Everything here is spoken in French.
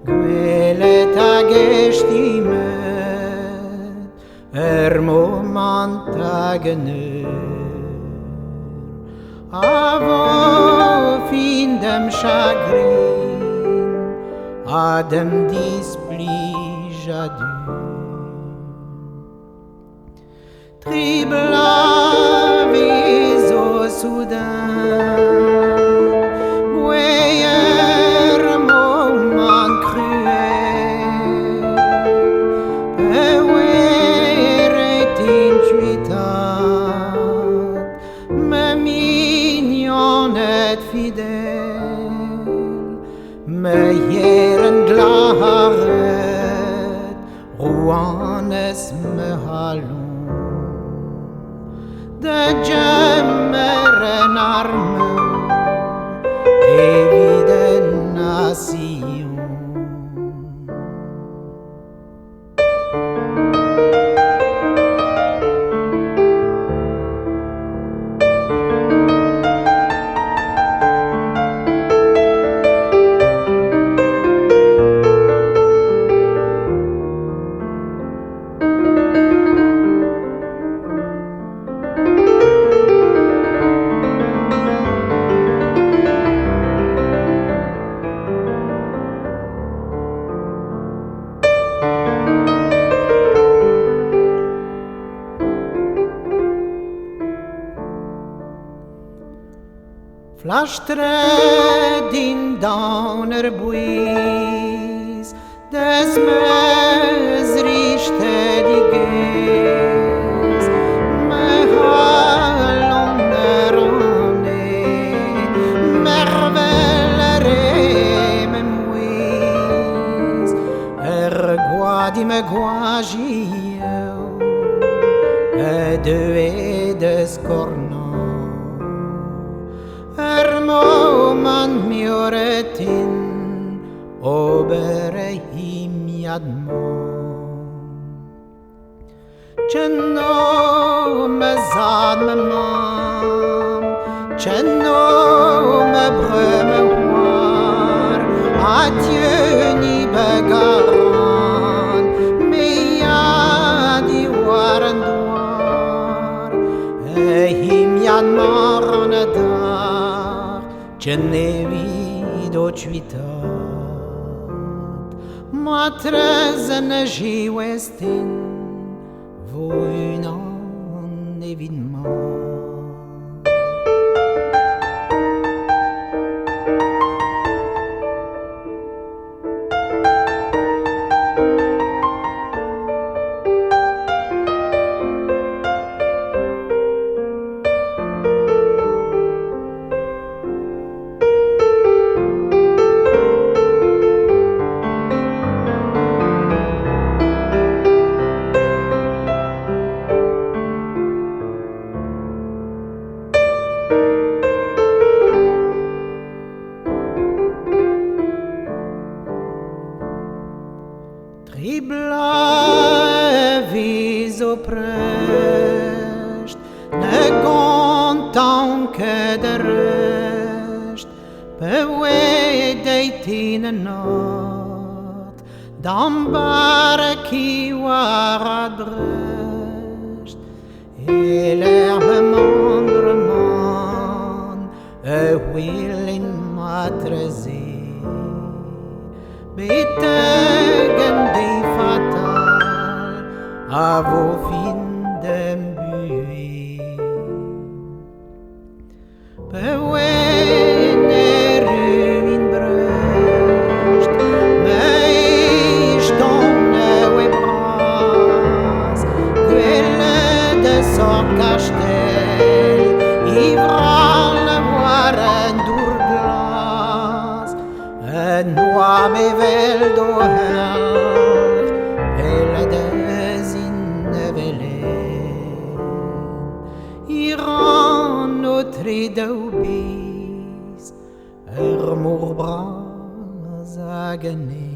Gwelet hag estimet moment hag avant fin dem chagrin a dem displij adu tribla vis au soudain bouyer moment cruel bouyer est intuitat me mignonnet fidèle me jeren glaret ruanes me halon de gemeren armeu eviden nation. Flashtred in downer buis, des meus richtedigés, me halon erone, mervelere me muis, guadi me guagieu, de descorno. Moment mioretin obere Kimiad Cenno me zad me mam Cenno me bre me war Adieu ni begaran Me yadi waren doar Kimiad maran dar Genevido ciutat Ma trezen jiwestin Voinan evidement Tribla vis oprecht, ne content que de rest, bewee deit in een nacht, dan bare qui war adrest, et l'herbe mandrement, will in matrezé. Betegen dei fatal a vos fin dem buet. Bewene ruin brust, meis donne we bras, quelle de sor castel, ivral waren dur glas, noa me vel do her, pelle des innevelen, iran notre daubis, mour bras agane.